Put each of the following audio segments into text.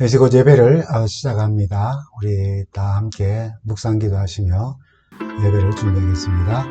이제 곧 예배를 시작합니다. 우리 다 함께 묵상기도 하시며 예배를 준비하겠습니다.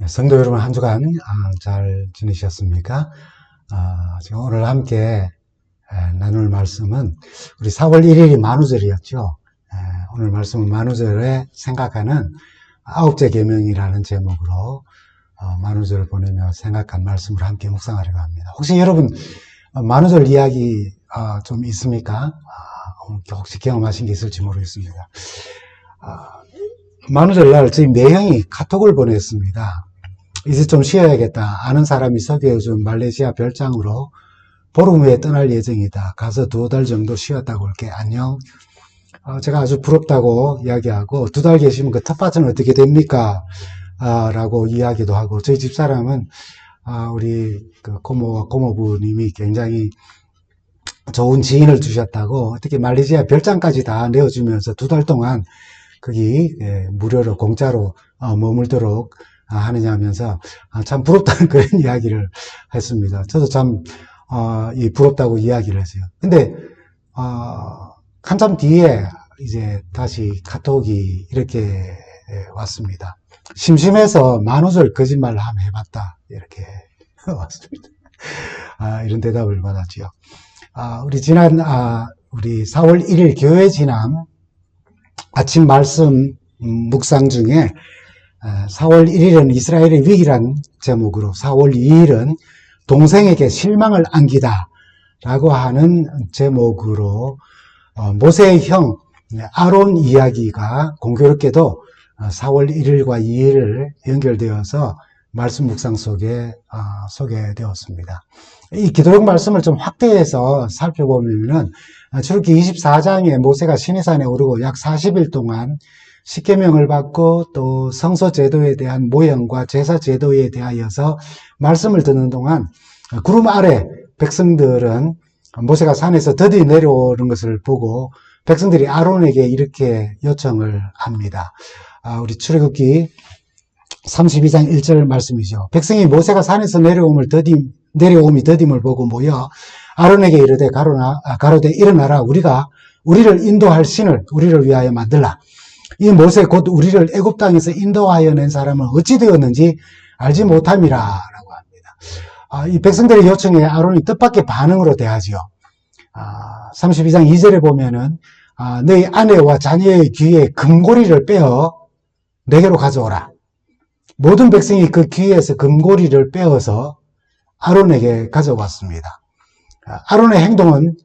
성도 여러분, 한 주간 잘 지내셨습니까? 지금 오늘 함께 나눌 말씀은 우리 4월 1일이 만우절이었죠. 오늘 말씀은 만우절에 생각하는 아홉째 계명이라는 제목으로 만우절을 보내며 생각한 말씀을 함께 묵상하려고 합니다. 혹시 여러분 만우절 이야기 좀 있습니까? 혹시 경험하신 게 있을지 모르겠습니다. 만우절 날 저희 매형이 카톡을 보냈습니다. 이제 좀 쉬어야겠다. 아는 사람이 소개해준 말레이시아 별장으로 보름 후에 떠날 예정이다. 가서 2달 정도 쉬었다고 올게. 안녕. 제가 아주 부럽다고 이야기하고 2달 계시면 그 텃밭은 어떻게 됩니까? 라고 이야기도 하고 저희 집사람은 우리 그 고모와 고모부님이 굉장히 좋은 지인을 주셨다고 어떻게 말레이시아 별장까지 다 내어주면서 2달 동안 거기 무료로 공짜로 머물도록 하느냐 하면서 참 부럽다는 그런 이야기를 했습니다. 저도 참 부럽다고 이야기를 했어요. 근데 한참 뒤에 이제 다시 카톡이 이렇게 왔습니다. 심심해서 만우절 거짓말을 한번 해봤다 이렇게 왔습니다. 이런 대답을 받았지요. 우리 지난 우리 4월 1일 교회 진앙 아침 말씀 묵상 중에 4월 1일은 이스라엘의 위기란 제목으로 4월 2일은 동생에게 실망을 안기다 라고 하는 제목으로 모세의 형 아론 이야기가 공교롭게도 4월 1일과 2일을 연결되어서 말씀 묵상 속에 소개되었습니다. 이 기도록 말씀을 좀 확대해서 살펴보면은 출애굽기 24장에 모세가 시내산에 오르고 약 40일 동안 십계명을 받고 또 성소 제도에 대한 모형과 제사 제도에 대하여서 말씀을 듣는 동안 구름 아래 백성들은 모세가 산에서 더디 내려오는 것을 보고 백성들이 아론에게 이렇게 요청을 합니다. 우리 출애굽기 32장 1절 말씀이죠. 백성이 모세가 산에서 내려옴이 더딤을 보고 모여 아론에게 이르되 가로되 일어나라 우리를 인도할 신을 우리를 위하여 만들라. 이 모세 곧 우리를 애굽 땅에서 인도하여 낸 사람은 어찌 되었는지 알지 못함이라 라고 합니다. 이 백성들의 요청에 아론이 뜻밖의 반응으로 대하지요. 32장 2절에 보면은 너희 아내와 자녀의 귀에 금고리를 빼어 내게로 가져오라. 모든 백성이 그 귀에서 금고리를 빼어서 아론에게 가져왔습니다. 아론의 행동은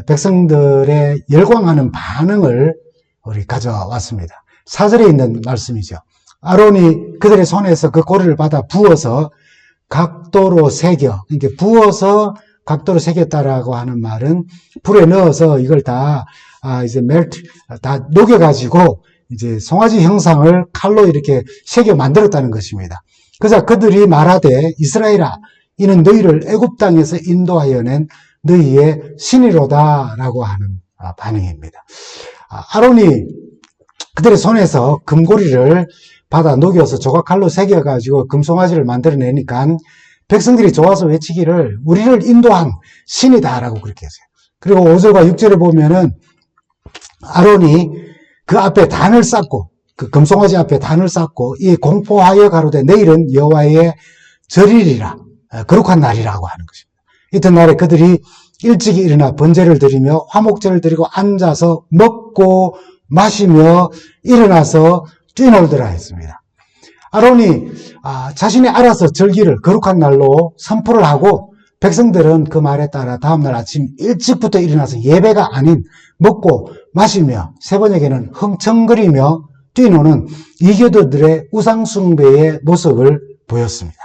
백성들의 열광하는 반응을 우리 가져왔습니다. 4절에 있는 말씀이죠. 아론이 그들의 손에서 그 고리를 받아 부어서 각도로 새겨, 그러니까 부어서 각도로 새겼다라고 하는 말은 불에 넣어서 이걸 다 다 녹여가지고 이제 송아지 형상을 칼로 이렇게 새겨 만들었다는 것입니다. 그래서 그들이 말하되 이스라엘아 이는 너희를 애굽 땅에서 인도하여 낸 너희의 신이로다라고 하는 반응입니다. 아론이 그들의 손에서 금고리를 받아 녹여서 조각칼로 새겨가지고 금송아지를 만들어내니까 백성들이 좋아서 외치기를 우리를 인도한 신이다라고 그렇게 했어요. 그리고 5절과 6절에 보면은 아론이 그 앞에 단을 쌓고 그 금송아지 앞에 단을 쌓고 이 공포하여 가로되 내일은 여호와의 절일이라 거룩한 날이라고 하는 것입니다. 이튿날에 그들이 일찍이 일어나 번제를 드리며 화목제를 드리고 앉아서 먹고 마시며 일어나서 뛰놀더라 했습니다. 아론이 자신이 알아서 절기를 거룩한 날로 선포를 하고 백성들은 그 말에 따라 다음날 아침 일찍부터 일어나서 예배가 아닌 먹고 마시며 세 번역에는 흥청거리며 뛰노는 이교도들의 우상숭배의 모습을 보였습니다.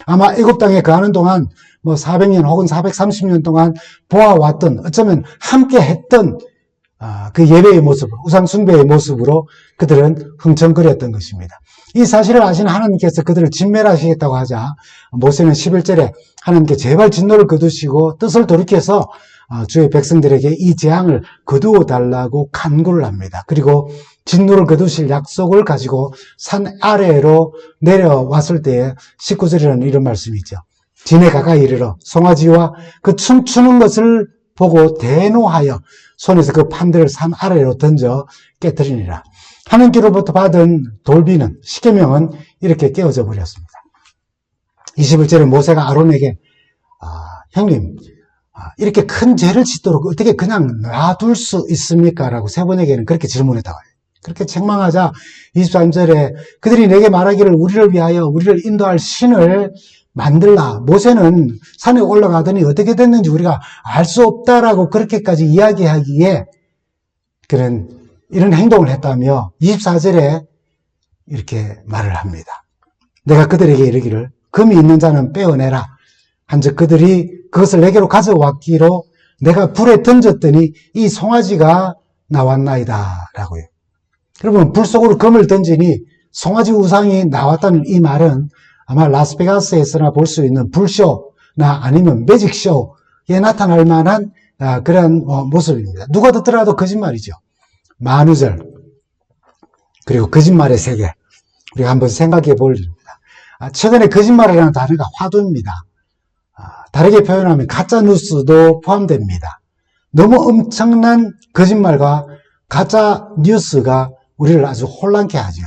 아마 애굽 땅에 거하는 동안 400년 혹은 430년 동안 보아왔던, 어쩌면 함께 했던 그 예배의 모습, 우상숭배의 모습으로 그들은 흥청거렸던 것입니다. 이 사실을 아신 하나님께서 그들을 진멸하시겠다고 하자 모세는 11절에 하나님께 제발 진노를 거두시고 뜻을 돌이켜서 주의 백성들에게 이 재앙을 거두어 달라고 간구를 합니다. 그리고 진노를 거두실 약속을 가지고 산 아래로 내려왔을 때에 19절이라는 이런 말씀이 있죠. 진에 가까이 이르러 송아지와 그 춤추는 것을 보고 대노하여 손에서 그 판들을 산 아래로 던져 깨뜨리니라. 하나님께로부터 받은 돌비는, 십계명은 이렇게 깨어져 버렸습니다. 21절에 모세가 아론에게 형님, 이렇게 큰 죄를 짓도록 어떻게 그냥 놔둘 수 있습니까? 라고 세 번에게는 그렇게 질문했다고 해요. 그렇게 책망하자 23절에 그들이 내게 말하기를 우리를 위하여 우리를 인도할 신을 만들라. 모세는 산에 올라가더니 어떻게 됐는지 우리가 알 수 없다라고 그렇게까지 이야기하기에 그는 이런 행동을 했다며 24절에 이렇게 말을 합니다. 내가 그들에게 이르기를 금이 있는 자는 빼어내라. 한즉 그들이 그것을 내게로 가져왔기로 내가 불에 던졌더니 이 송아지가 나왔나이다. 라고요. 여러분, 불 속으로 금을 던지니 송아지 우상이 나왔다는 이 말은 아마 라스베가스에서나 볼 수 있는 불쇼나 아니면 매직쇼에 나타날 만한 그런 모습입니다. 누가 듣더라도 거짓말이죠. 만우절, 그리고 거짓말의 세계, 우리가 한번 생각해 볼 일입니다. 최근에 거짓말이라는 단어가 화두입니다. 다르게 표현하면 가짜 뉴스도 포함됩니다. 너무 엄청난 거짓말과 가짜 뉴스가 우리를 아주 혼란케 하죠.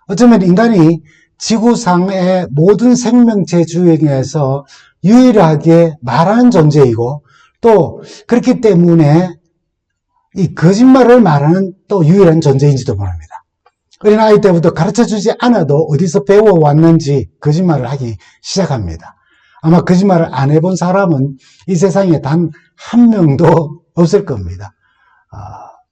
어쩌면 인간이 지구상의 모든 생명체 중에서 유일하게 말하는 존재이고 또 그렇기 때문에 이 거짓말을 말하는 또 유일한 존재인지도 모릅니다. 어린아이 때부터 가르쳐주지 않아도 어디서 배워왔는지 거짓말을 하기 시작합니다. 아마 거짓말을 안 해본 사람은 이 세상에 단 한 명도 없을 겁니다.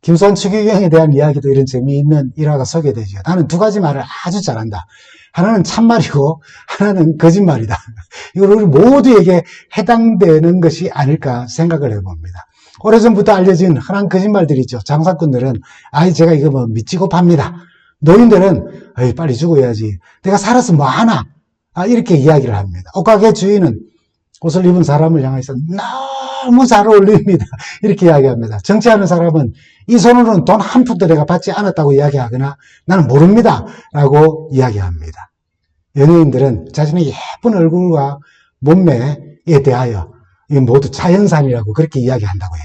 김소환 추기경에 대한 이야기도 이런 재미있는 일화가 소개되죠. 나는 두 가지 말을 아주 잘한다. 하나는 참말이고 하나는 거짓말이다. 이걸 우리 모두에게 해당되는 것이 아닐까 생각을 해봅니다. 오래전부터 알려진 흔한 거짓말들이 있죠. 장사꾼들은 제가 이거 미치고 팝니다. 노인들은 빨리 죽어야지. 내가 살아서 뭐 하나? 이렇게 이야기를 합니다. 옷가게 주인은 옷을 입은 사람을 향해서 너무 잘 어울립니다. 이렇게 이야기합니다. 정치하는 사람은 이 손으로는 돈 한 푼도 내가 받지 않았다고 이야기하거나 나는 모릅니다. 라고 이야기합니다. 연예인들은 자신의 예쁜 얼굴과 몸매에 대하여 이건 모두 자연산이라고 그렇게 이야기한다고 해요.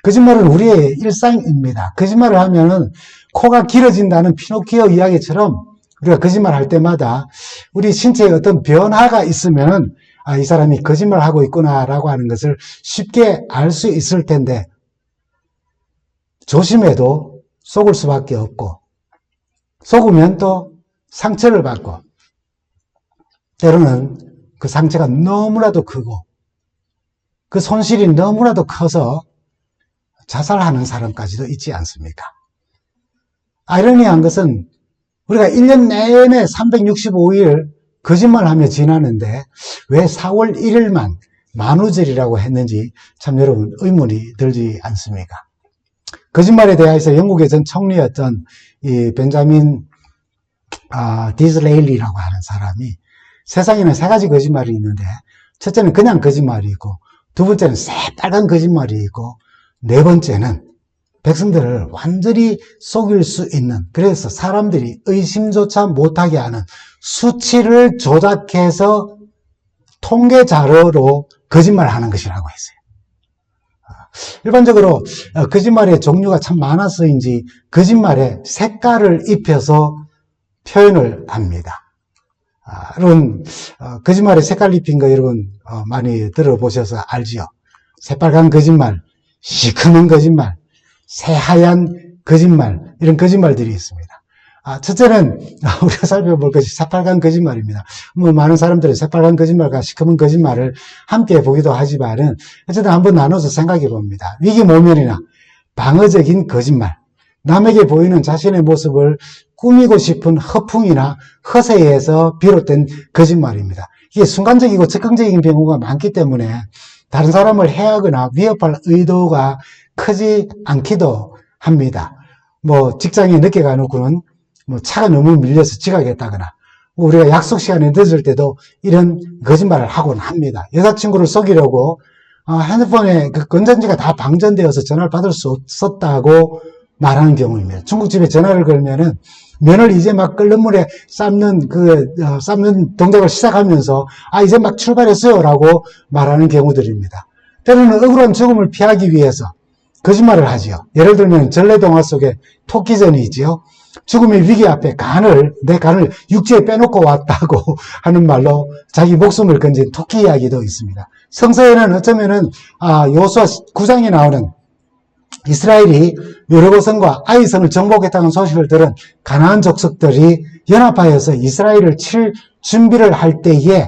거짓말은 우리의 일상입니다. 거짓말을 하면은 코가 길어진다는 피노키오 이야기처럼 우리가 거짓말 할 때마다 우리 신체에 어떤 변화가 있으면은 이 사람이 거짓말 하고 있구나라고 하는 것을 쉽게 알 수 있을 텐데 조심해도 속을 수밖에 없고 속으면 또 상처를 받고 때로는 그 상처가 너무나도 크고 그 손실이 너무나도 커서 자살하는 사람까지도 있지 않습니까? 아이러니한 것은 우리가 1년 내내 365일 거짓말하며 지나는데 왜 4월 1일만 만우절이라고 했는지 참 여러분 의문이 들지 않습니까? 거짓말에 대해서 영국의 전 총리였던 이 벤자민 디즈레일리라고 하는 사람이 세상에는 세 가지 거짓말이 있는데 첫째는 그냥 거짓말이 있고 두 번째는 새빨간 거짓말이 있고 네 번째는 백성들을 완전히 속일 수 있는, 그래서 사람들이 의심조차 못하게 하는 수치를 조작해서 통계 자료로 거짓말하는 것이라고 했어요. 일반적으로 거짓말의 종류가 참 많아서인지 거짓말에 색깔을 입혀서 표현을 합니다. 여러분 거짓말에 색깔 입힌 거 여러분 많이 들어보셔서 알지요? 새빨간 거짓말, 시커먼 거짓말, 새하얀 거짓말, 이런 거짓말들이 있습니다. 첫째는 우리가 살펴볼 것이 새빨간 거짓말입니다. 많은 사람들은 새빨간 거짓말과 시커먼 거짓말을 함께 보기도 하지만은 어쨌든 한번 나눠서 생각해 봅니다. 위기 모면이나 방어적인 거짓말, 남에게 보이는 자신의 모습을 꾸미고 싶은 허풍이나 허세에서 비롯된 거짓말입니다. 이게 순간적이고 즉흥적인 경우가 많기 때문에 다른 사람을 해하거나 위협할 의도가 크지 않기도 합니다. 뭐 직장에 늦게 가놓고는 뭐 차가 너무 밀려서 지각했다거나, 우리가 약속 시간에 늦을 때도 이런 거짓말을 하곤 합니다. 여자친구를 속이려고 핸드폰에 그 건전지가 다 방전되어서 전화를 받을 수 없었다고 말하는 경우입니다. 중국집에 전화를 걸면은 면을 이제 막 끓는 물에 삶는 삶는 동작을 시작하면서 이제 막 출발했어요 라고 말하는 경우들입니다. 때로는 억울한 죽음을 피하기 위해서 거짓말을 하지요. 예를 들면 전래동화 속에 토끼전이 있지요. 죽음의 위기 앞에 내 간을 육지에 빼놓고 왔다고 하는 말로 자기 목숨을 건진 토끼 이야기도 있습니다. 성서에는 어쩌면은 여호수아 9장에 나오는 이스라엘이 여리고성과 아이성을 정복했다는 소식을 들은 가나안 족속들이 연합하여서 이스라엘을 칠 준비를 할 때에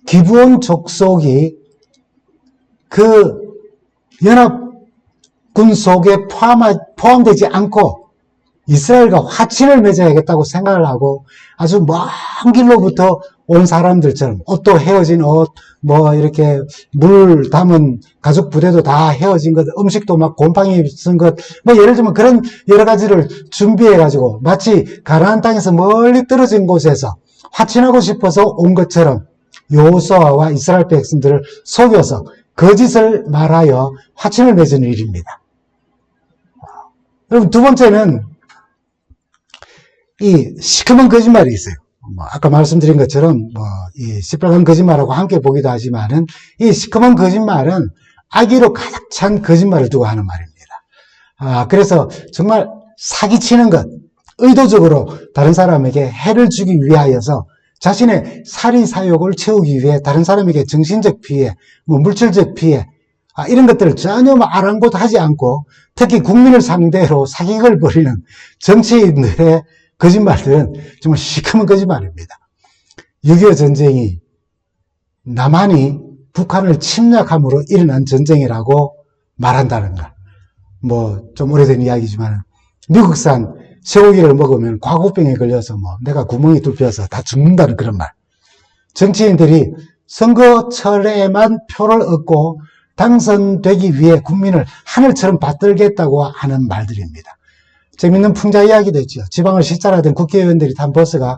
기브온 족속이 그 연합군 속에 포함되지 않고 이스라엘과 화친을 맺어야겠다고 생각을 하고 아주 먼 길로부터 온 사람들처럼 옷도 헤어진 옷, 뭐 이렇게 물 담은 가죽 부대도 다 헤어진 것, 음식도 막 곰팡이 쓴 것, 뭐 예를 들면 그런 여러 가지를 준비해가지고 마치 가나안 땅에서 멀리 떨어진 곳에서 화친하고 싶어서 온 것처럼 여호수아와 이스라엘 백성들을 속여서 거짓을 말하여 화친을 맺은 일입니다. 그럼 두 번째는 이 시커먼 거짓말이 있어요. 아까 말씀드린 것처럼 이 시뻘건 거짓말하고 함께 보기도 하지만은 이 시커먼 거짓말은 악의로 가득 찬 거짓말을 두고 하는 말입니다. 그래서 정말 사기치는 것, 의도적으로 다른 사람에게 해를 주기 위하여서 자신의 살인 사욕을 채우기 위해 다른 사람에게 정신적 피해, 물질적 피해, 이런 것들을 전혀 아랑곳하지 않고 특히 국민을 상대로 사기극을 벌이는 정치인들의 거짓말들은 정말 시커먼 거짓말입니다. 6.25 전쟁이 남한이 북한을 침략함으로 일어난 전쟁이라고 말한다는 것. 좀 오래된 이야기지만 미국산 쇠고기를 먹으면 과구병에 걸려서 내가 구멍이 뚫혀서 다 죽는다는 그런 말. 정치인들이 선거철에만 표를 얻고 당선되기 위해 국민을 하늘처럼 받들겠다고 하는 말들입니다. 재밌는 풍자 이야기도 있죠. 지방을 시찰하던 국회의원들이 탄 버스가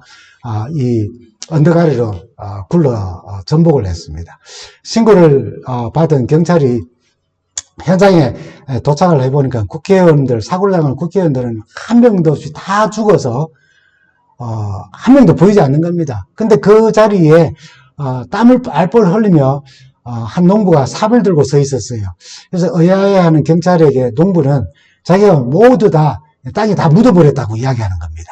이 언덕 아래로 굴러 전복을 했습니다. 신고를 받은 경찰이 현장에 도착을 해보니까 사고를 당한 국회의원들은 한 명도 없이 다 죽어서 한 명도 보이지 않는 겁니다. 근데 그 자리에 땀을 뻘뻘 흘리며 한 농부가 삽을 들고 서 있었어요. 그래서 의아해하는 경찰에게 농부는 자기가 모두 다 땅에 다 묻어버렸다고 이야기하는 겁니다.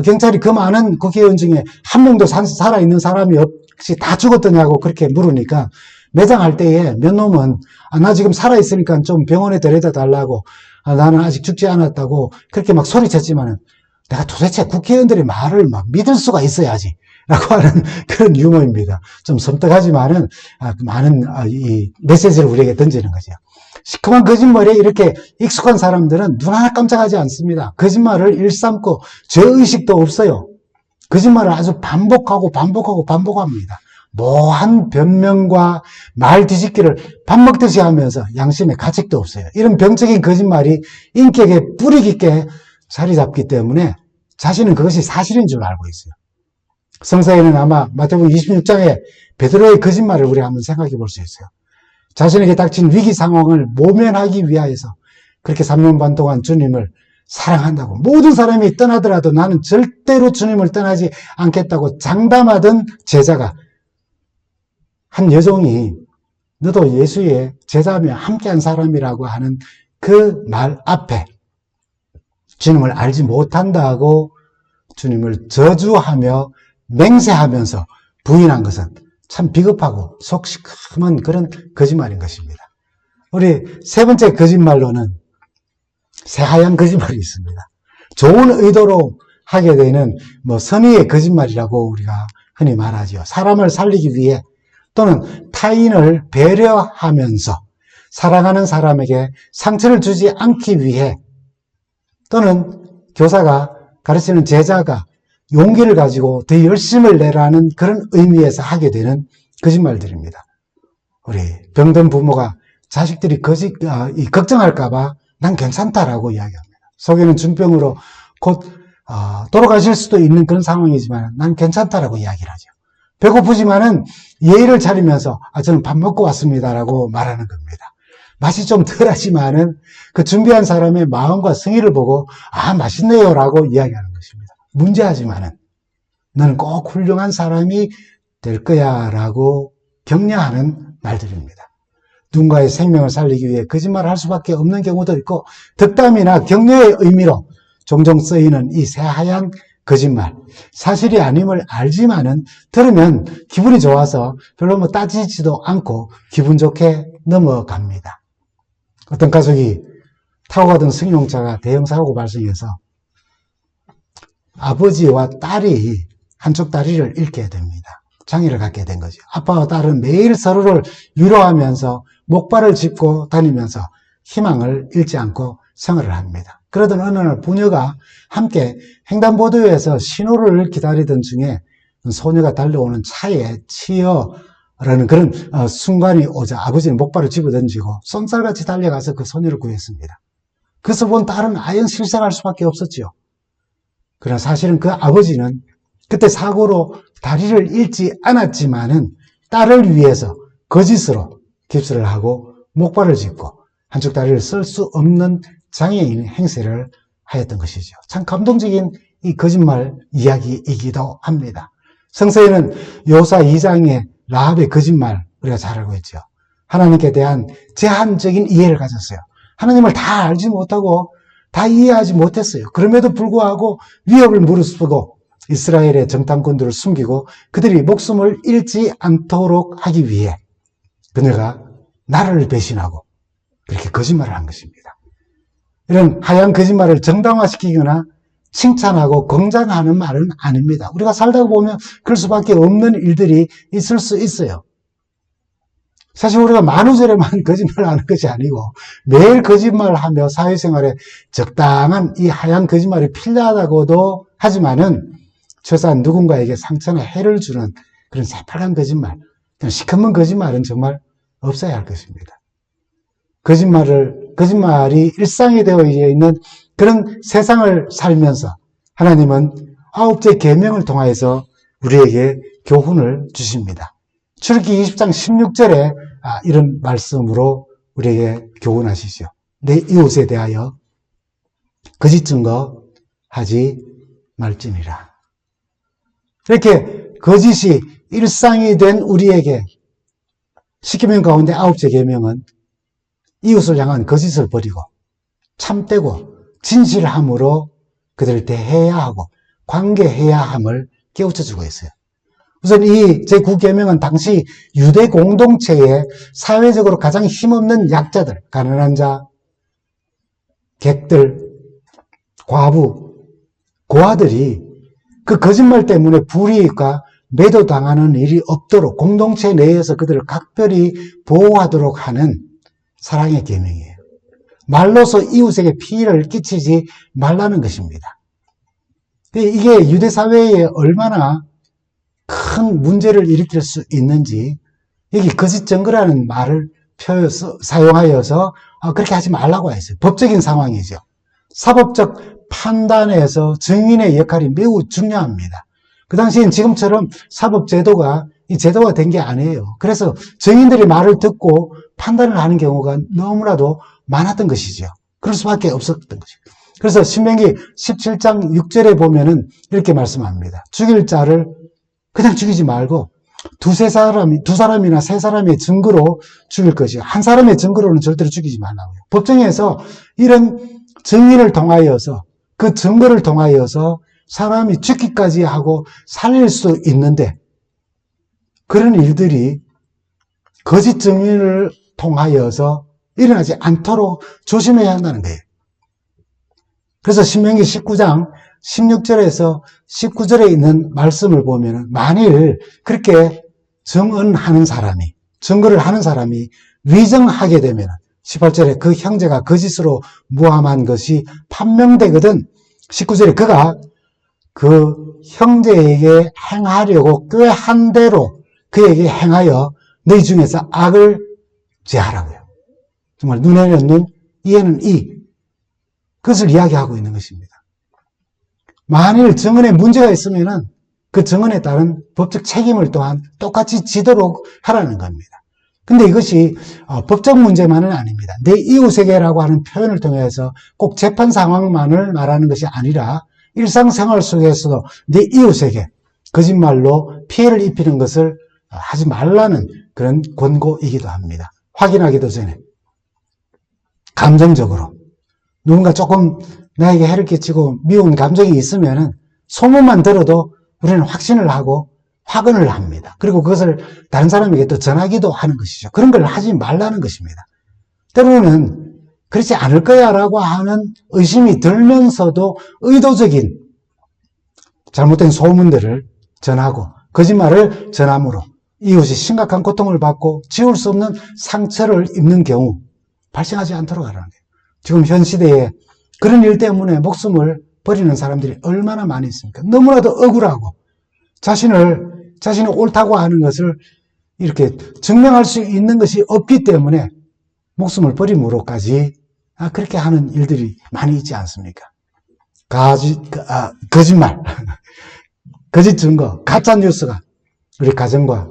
경찰이 그 많은 국회의원 중에 한 명도 살아있는 사람이 없이 다 죽었더냐고 그렇게 물으니까 매장할 때에 몇 놈은 나 지금 살아있으니까 좀 병원에 데려다 달라고, 나는 아직 죽지 않았다고 그렇게 막 소리쳤지만은 내가 도대체 국회의원들의 말을 막 믿을 수가 있어야지 라고 하는 그런 유머입니다. 좀 섬뜩하지만은 많은 이 메시지를 우리에게 던지는 거죠. 시커먼 거짓말에 이렇게 익숙한 사람들은 눈 하나 깜짝하지 않습니다. 거짓말을 일삼고 죄의식도 없어요. 거짓말을 아주 반복합니다. 모한 변명과 말 뒤집기를 밥 먹듯이 하면서 양심에 가책도 없어요. 이런 병적인 거짓말이 인격에 뿌리 깊게 자리 잡기 때문에 자신은 그것이 사실인 줄 알고 있어요. 성서에는 아마 마태복음 26장에 베드로의 거짓말을 우리가 한번 생각해 볼 수 있어요. 자신에게 닥친 위기 상황을 모면하기 위하여서 그렇게 3년 반 동안 주님을 사랑한다고, 모든 사람이 떠나더라도 나는 절대로 주님을 떠나지 않겠다고 장담하던 제자가, 한 여종이 너도 예수의 제자며 함께한 사람이라고 하는 그 말 앞에 주님을 알지 못한다고 주님을 저주하며 맹세하면서 부인한 것은 참 비겁하고 속 시커먼 그런 거짓말인 것입니다. 우리 세 번째 거짓말로는 새하얀 거짓말이 있습니다. 좋은 의도로 하게 되는 선의의 거짓말이라고 우리가 흔히 말하죠. 사람을 살리기 위해 또는 타인을 배려하면서 사랑하는 사람에게 상처를 주지 않기 위해 또는 교사가 가르치는 제자가 용기를 가지고 더 열심을 내라는 그런 의미에서 하게 되는 거짓말들입니다. 우리 병든 부모가 자식들이 걱정할까봐 난 괜찮다라고 이야기합니다. 속에는 중병으로 곧 돌아가실 수도 있는 그런 상황이지만 난 괜찮다라고 이야기를 하죠. 배고프지만은 예의를 차리면서 저는 밥 먹고 왔습니다라고 말하는 겁니다. 맛이 좀 덜하지만은 그 준비한 사람의 마음과 성의를 보고 맛있네요라고 이야기하는 것입니다. 문제하지만은 너는 꼭 훌륭한 사람이 될 거야라고 격려하는 말들입니다. 누군가의 생명을 살리기 위해 거짓말을 할 수밖에 없는 경우도 있고 덕담이나 격려의 의미로 종종 쓰이는 이 새하얀 거짓말, 사실이 아님을 알지만은 들으면 기분이 좋아서 별로 따지지도 않고 기분 좋게 넘어갑니다. 어떤 가족이 타고 가던 승용차가 대형 사고 발생해서 아버지와 딸이 한쪽 다리를 잃게 됩니다. 장애를 갖게 된 거죠. 아빠와 딸은 매일 서로를 위로하면서 목발을 짚고 다니면서 희망을 잃지 않고 생활을 합니다. 그러던 어느 날 부녀가 함께 횡단보도에서 신호를 기다리던 중에 소녀가 달려오는 차에 치여라는 그런 순간이 오자 아버지는 목발을 집어던지고 쏜살같이 달려가서 그 소녀를 구했습니다. 그것을 본 딸은 아연 실생할 수밖에 없었죠. 그러나 사실은 그 아버지는 그때 사고로 다리를 잃지 않았지만은 딸을 위해서 거짓으로 깁스를 하고 목발을 짚고 한쪽 다리를 쓸 수 없는 장애인 행세를 하였던 것이죠. 참 감동적인 이 거짓말 이야기이기도 합니다. 성서에는 요사 2장의 라합의 거짓말 우리가 잘 알고 있죠. 하나님께 대한 제한적인 이해를 가졌어요. 하나님을 다 알지 못하고 다 이해하지 못했어요. 그럼에도 불구하고 위협을 무릅쓰고 이스라엘의 정탐꾼들을 숨기고 그들이 목숨을 잃지 않도록 하기 위해 그녀가 나라를 배신하고 그렇게 거짓말을 한 것입니다. 이런 하얀 거짓말을 정당화시키거나 칭찬하고 긍정하는 말은 아닙니다. 우리가 살다 보면 그럴 수밖에 없는 일들이 있을 수 있어요. 사실 우리가 만우절에만 거짓말하는 것이 아니고 매일 거짓말하며 사회생활에 적당한 이 하얀 거짓말이 필요하다고도 하지만은 최소한 누군가에게 상처나 해를 주는 그런 새빨간 거짓말, 시커먼 거짓말은 정말 없어야 할 것입니다. 거짓말이 일상이 되어 있는 그런 세상을 살면서 하나님은 9째 계명을 통하여서 우리에게 교훈을 주십니다. 출애굽기 20장 16절에 이런 말씀으로 우리에게 교훈하시죠. 내 이웃에 대하여 거짓 증거하지 말지니라. 이렇게 거짓이 일상이 된 우리에게 10계명 가운데 9째 계명은 이웃을 향한 거짓을 버리고 참되고 진실함으로 그들을 대해야 하고 관계해야 함을 깨우쳐주고 있어요. 우선 이 제9계명은 당시 유대 공동체에 사회적으로 가장 힘없는 약자들, 가난한 자, 객들, 과부, 고아들이 그 거짓말 때문에 불이익과 매도당하는 일이 없도록 공동체 내에서 그들을 각별히 보호하도록 하는 사랑의 계명이에요. 말로서 이웃에게 피해를 끼치지 말라는 것입니다. 이게 유대 사회에 얼마나 큰 문제를 일으킬 수 있는지 여기 거짓 증거라는 말을 사용하여서 그렇게 하지 말라고 했어요. 법적인 상황이죠. 사법적 판단에서 증인의 역할이 매우 중요합니다. 그 당시엔 지금처럼 사법제도가 이 제도가 된 게 아니에요. 그래서 증인들이 말을 듣고 판단을 하는 경우가 너무나도 많았던 것이죠. 그럴 수밖에 없었던 것이죠. 그래서 신명기 17장 6절에 보면은 이렇게 말씀합니다. 죽일 자를 그냥 죽이지 말고 두 사람이나 세 사람의 증거로 죽일 것이요. 한 사람의 증거로는 절대로 죽이지 말라고요. 법정에서 이런 증인을 통하여서 그 증거를 통하여서 사람이 죽기까지 하고 살릴 수 있는데 그런 일들이 거짓 증인을 통하여서 일어나지 않도록 조심해야 한다는 거예요. 그래서 신명기 19장 16절에서 19절에 있는 말씀을 보면 만일 그렇게 증거를 하는 사람이 위정하게 되면 18절에 그 형제가 거짓으로 무함한 것이 판명되거든 19절에 그가 그 형제에게 행하려고 꾀한 대로 그에게 행하여 너희 중에서 악을 제하라고요. 정말 눈에는 눈, 이에는 이. 그것을 이야기하고 있는 것입니다. 만일 증언에 문제가 있으면은 그 증언에 따른 법적 책임을 또한 똑같이 지도록 하라는 겁니다. 근데 이것이 법적 문제만은 아닙니다. 내 이웃에게라고 하는 표현을 통해서 꼭 재판 상황만을 말하는 것이 아니라 일상생활 속에서도 내 이웃에게 거짓말로 피해를 입히는 것을 하지 말라는 그런 권고이기도 합니다. 확인하기도 전에 감정적으로 누군가 조금 나에게 해를 끼치고 미운 감정이 있으면은 소문만 들어도 우리는 확신을 하고 확언을 합니다. 그리고 그것을 다른 사람에게 또 전하기도 하는 것이죠. 그런 걸 하지 말라는 것입니다. 때로는 그렇지 않을 거야 라고 하는 의심이 들면서도 의도적인 잘못된 소문들을 전하고 거짓말을 전함으로 이웃이 심각한 고통을 받고 지울 수 없는 상처를 입는 경우 발생하지 않도록 하라는 거예요. 지금 현 시대에 그런 일 때문에 목숨을 버리는 사람들이 얼마나 많이 있습니까? 너무나도 억울하고 자신이 옳다고 하는 것을 이렇게 증명할 수 있는 것이 없기 때문에 목숨을 버림으로까지 그렇게 하는 일들이 많이 있지 않습니까? 거짓말, 거짓 증거, 가짜 뉴스가 우리 가정과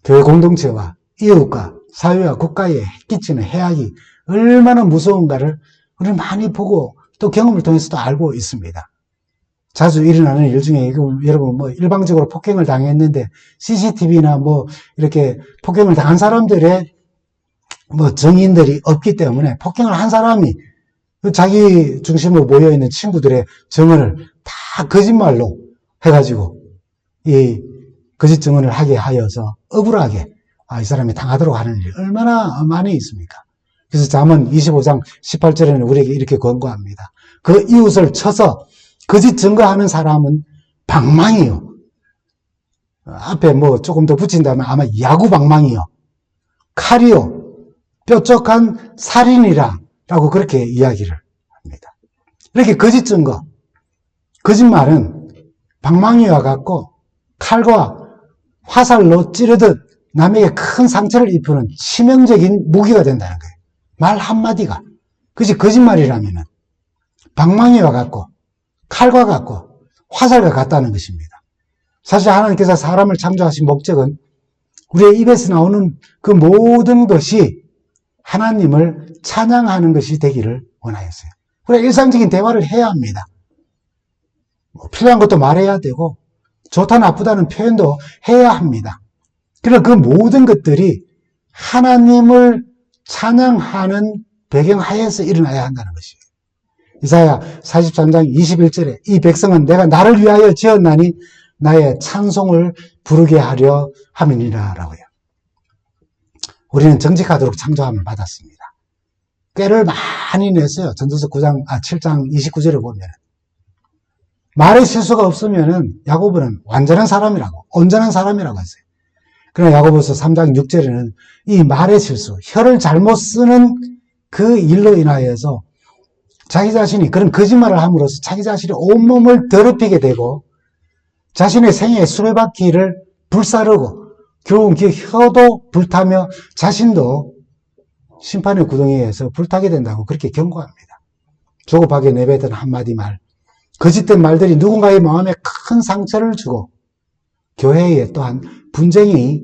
교회 공동체와 이웃과 사회와 국가에 끼치는 해악이 얼마나 무서운가를 우리는 많이 보고 또 경험을 통해서도 알고 있습니다. 자주 일어나는 일 중에 여러분 뭐 일방적으로 폭행을 당했는데 CCTV나 뭐 이렇게 폭행을 당한 사람들의 뭐 증인들이 없기 때문에 폭행을 한 사람이 자기 중심으로 모여있는 친구들의 증언을 다 거짓말로 해가지고 이 거짓 증언을 하게 하여서 억울하게 이 사람이 당하도록 하는 일이 얼마나 많이 있습니까? 그래서 잠언 25장 18절에는 우리에게 이렇게 권고합니다. 그 이웃을 쳐서 거짓 증거하는 사람은 방망이요. 앞에 뭐 조금 더 붙인다면 아마 야구 방망이요. 칼이요. 뾰족한 살인이라 라고 그렇게 이야기를 합니다. 이렇게 거짓 증거, 거짓말은 방망이와 같고 칼과 화살로 찌르듯 남에게 큰 상처를 입히는 치명적인 무기가 된다는 거예요. 말 한마디가. 그것이 거짓말이라면은 방망이와 같고 칼과 같고 화살과 같다는 것입니다. 사실 하나님께서 사람을 창조하신 목적은 우리의 입에서 나오는 그 모든 것이 하나님을 찬양하는 것이 되기를 원하였어요. 우리가 일상적인 대화를 해야 합니다. 필요한 것도 말해야 되고 좋다 나쁘다는 표현도 해야 합니다. 그러나 그 모든 것들이 하나님을 찬양하는 배경하에서 일어나야 한다는 것이에요. 이사야 43장 21절에 이 백성은 내가 나를 위하여 지었나니 나의 찬송을 부르게 하려 함이니라 라고요. 우리는 정직하도록 창조함을 받았습니다. 꾀를 많이 냈어요. 전도서 7장 29절에 보면 말의 실수가 없으면 야고보는 완전한 사람이라고 온전한 사람이라고 했어요. 그러나 야고보서 3장 6절에는 이 말의 실수, 혀를 잘못 쓰는 그 일로 인하여서 자기 자신이 그런 거짓말을 함으로써 자기 자신이 온몸을 더럽히게 되고 자신의 생애의 수레바퀴를 불사르고 결국은 그 혀도 불타며 자신도 심판의 구덩이에 의해서 불타게 된다고 그렇게 경고합니다. 조급하게 내뱉은 한마디 말, 거짓된 말들이 누군가의 마음에 큰 상처를 주고 교회에 또한 분쟁이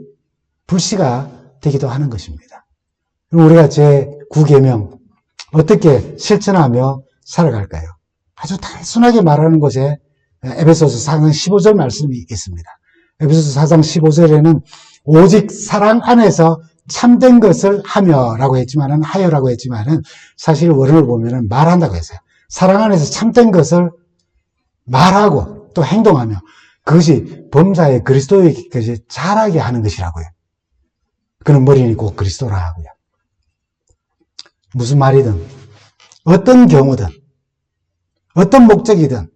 불씨가 되기도 하는 것입니다. 그럼 우리가 제9계명 어떻게 실천하며 살아갈까요? 아주 단순하게 말하는 곳에 에베소서 4장 15절 말씀이 있습니다. 에베소서 4장 15절에는 오직 사랑 안에서 참된 것을 하며라고 했지만은 하여라고 했지만은 사실 원어를 보면은 말한다고 했어요. 사랑 안에서 참된 것을 말하고 또 행동하며 그것이 범사의 그리스도의 것이 자라게 하는 것이라고요. 그는 머리니 곧 그리스도라 하고요. 무슨 말이든 어떤 경우든 어떤 목적이든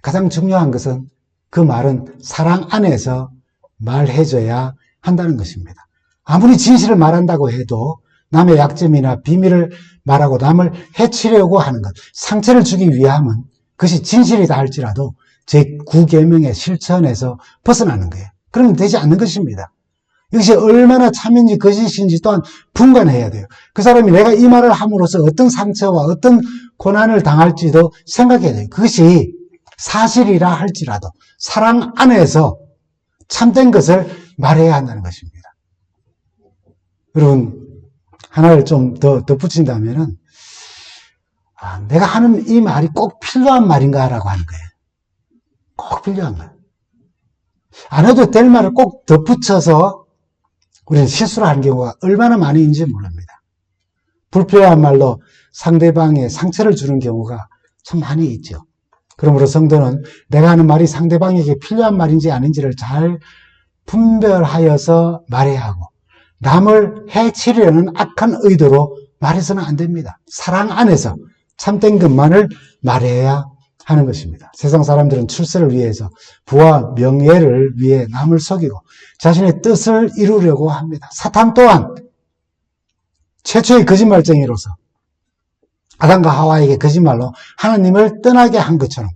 가장 중요한 것은 그 말은 사랑 안에서 말해줘야 한다는 것입니다. 아무리 진실을 말한다고 해도 남의 약점이나 비밀을 말하고 남을 해치려고 하는 것, 상처를 주기 위함은 그것이 진실이다 할지라도 제9계명의 실천에서 벗어나는 거예요. 그러면 되지 않는 것입니다. 이것이 얼마나 참인지 거짓인지 또한 분간해야 돼요. 그 사람이 내가 이 말을 함으로써 어떤 상처와 어떤 고난을 당할지도 생각해야 돼요. 그것이 사실이라 할지라도 사랑 안에서 참된 것을 말해야 한다는 것입니다. 여러분, 하나를 좀 더 덧붙인다면은, 내가 하는 이 말이 꼭 필요한 말인가 라고 하는 거예요. 꼭 필요한 거예요. 안 해도 될 말을 꼭 덧붙여서 우리는 실수를 하는 경우가 얼마나 많이 있는지 모릅니다. 불필요한 말로 상대방에 상처를 주는 경우가 참 많이 있죠. 그러므로 성도는 내가 하는 말이 상대방에게 필요한 말인지 아닌지를 잘 분별하여서 말해야 하고, 남을 해치려는 악한 의도로 말해서는 안 됩니다. 사랑 안에서 참된 것만을 말해야 하는 것입니다. 세상 사람들은 출세를 위해서, 부와 명예를 위해 남을 속이고 자신의 뜻을 이루려고 합니다. 사탄 또한 최초의 거짓말쟁이로서 아담과 하와에게 거짓말로 하나님을 떠나게 한 것처럼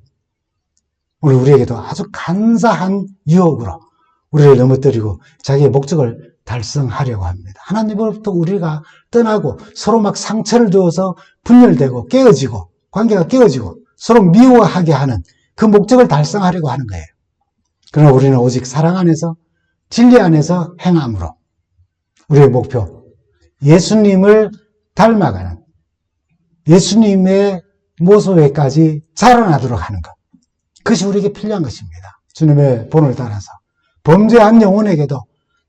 오늘 우리에게도 아주 간사한 유혹으로 우리를 넘어뜨리고 자기의 목적을 달성하려고 합니다. 하나님으로부터 우리가 떠나고 서로 막 상처를 주어서 분열되고 깨어지고 관계가 깨어지고 서로 미워하게 하는 그 목적을 달성하려고 하는 거예요. 그러나 우리는 오직 사랑 안에서 진리 안에서 행함으로 우리의 목표, 예수님을 닮아가는 예수님의 모습에까지 자라나도록 하는 것, 그것이 우리에게 필요한 것입니다. 주님의 본을 따라서 범죄한 영혼에게도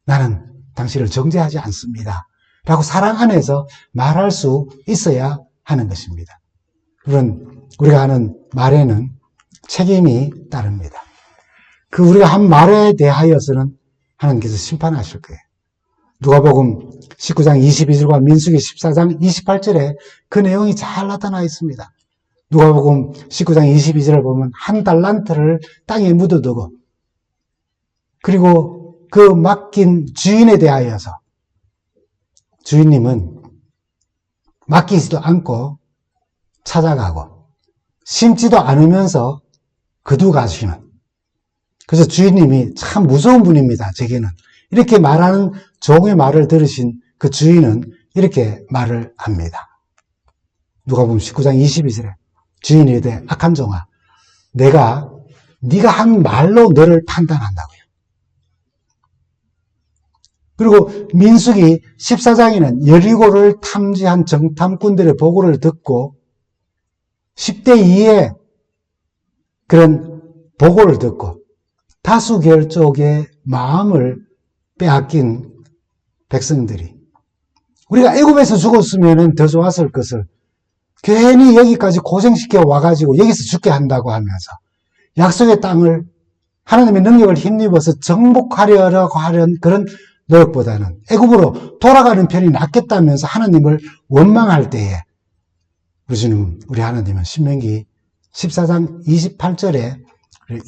나는 당신을 정죄하지 않습니다 라고 사랑 안에서 말할 수 있어야 하는 것입니다. 물론 우리가 하는 말에는 책임이 따릅니다. 그 우리가 한 말에 대하여서는 하나님께서 심판하실 거예요. 누가복음 19장 22절과 민수기 14장 28절에 그 내용이 잘 나타나 있습니다. 누가복음 19장 22절을 보면 한 달란트를 땅에 묻어두고 그리고 그 맡긴 주인에 대하여서 주인님은 맡기지도 않고 찾아가고 심지도 않으면서 거두가시는, 그래서 주인님이 참 무서운 분입니다. 제게는 이렇게 말하는 종의 말을 들으신 그 주인은 이렇게 말을 합니다. 누가복음 19장 22절에 주인이 이르되 악한 종아, 내가 네가 한 말로 너를 판단한다고요. 그리고 민수기 14장에는 여리고를 탐지한 정탐꾼들의 보고를 듣고 10대 2의 그런 보고를 듣고 다수결 쪽의 마음을 빼앗긴 백성들이, 우리가 애굽에서 죽었으면 더 좋았을 것을 괜히 여기까지 고생시켜 와가지고 여기서 죽게 한다고 하면서 약속의 땅을 하나님의 능력을 힘입어서 정복하려고 하는 그런 노력보다는 애굽으로 돌아가는 편이 낫겠다면서 하나님을 원망할 때에 우리 하나님은 신명기 14장 28절에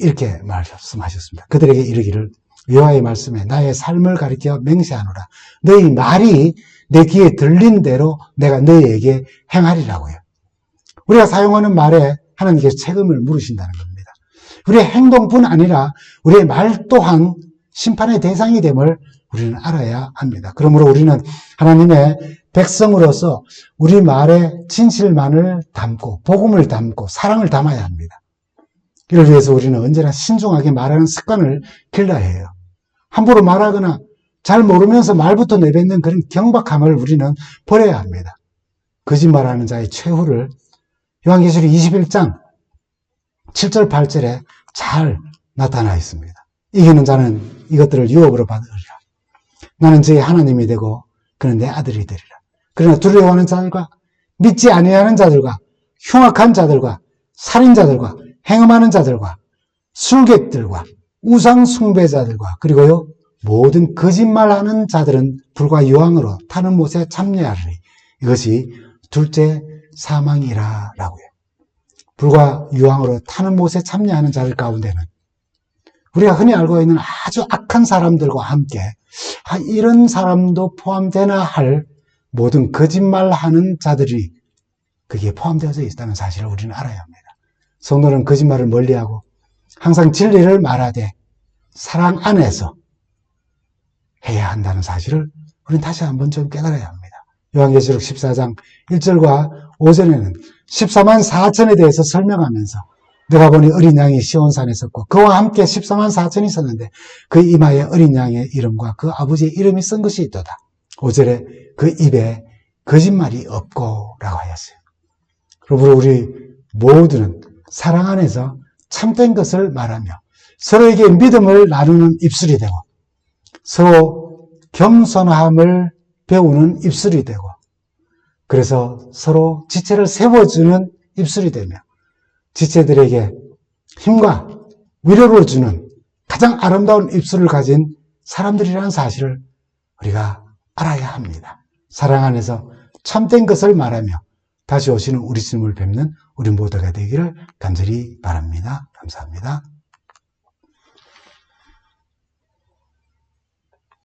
이렇게 말씀하셨습니다. 그들에게 이르기를 여호와의 말씀에 나의 삶을 가리켜 맹세하노라. 너희 말이 내 귀에 들린 대로 내가 너희에게 행하리라고요. 우리가 사용하는 말에 하나님께서 책임을 물으신다는 겁니다. 우리의 행동뿐 아니라 우리의 말 또한 심판의 대상이 됨을 우리는 알아야 합니다. 그러므로 우리는 하나님의 백성으로서 우리 말에 진실만을 담고 복음을 담고 사랑을 담아야 합니다. 이를 위해서 우리는 언제나 신중하게 말하는 습관을 길러야 해요. 함부로 말하거나 잘 모르면서 말부터 내뱉는 그런 경박함을 우리는 버려야 합니다. 거짓말하는 자의 최후를 요한계시록 21장 7절 8절에 잘 나타나 있습니다. 이기는 자는 이것들을 유업으로 받으리라. 나는 저희 하나님이 되고 그는 내 아들이 되리라. 그러나 두려워하는 자들과 믿지 아니하는 자들과 흉악한 자들과 살인자들과 행음하는 자들과 술객들과 우상 숭배자들과 그리고요 모든 거짓말하는 자들은 불과 유황으로 타는 못에 참여하리니 이것이 둘째 사망이라 라고요. 불과 유황으로 타는 못에 참여하는 자들 가운데는 우리가 흔히 알고 있는 아주 악한 사람들과 함께 이런 사람도 포함되나 할 모든 거짓말하는 자들이 거기에 포함되어져 있다는 사실을 우리는 알아야 합니다. 성도는 거짓말을 멀리하고 항상 진리를 말하되 사랑 안에서 해야 한다는 사실을 우리는 다시 한번 좀 깨달아야 합니다. 요한계시록 14장 1절과 5절에는 14만 4천에 대해서 설명하면서 내가 보니 어린 양이 시온산에 섰고 그와 함께 14만 4천이 섰는데 그 이마에 어린 양의 이름과 그 아버지의 이름이 쓴 것이 있도다. 5절에 그 입에 거짓말이 없고 라고 하였어요. 그러므로 우리 모두는 사랑 안에서 참된 것을 말하며 서로에게 믿음을 나누는 입술이 되고 서로 겸손함을 배우는 입술이 되고 그래서 서로 지체를 세워주는 입술이 되며 지체들에게 힘과 위로를 주는 가장 아름다운 입술을 가진 사람들이라는 사실을 우리가 알아야 합니다. 사랑 안에서 참된 것을 말하며 다시 오시는 우리 주님을 뵙는 우리 모두가 되기를 간절히 바랍니다. 감사합니다.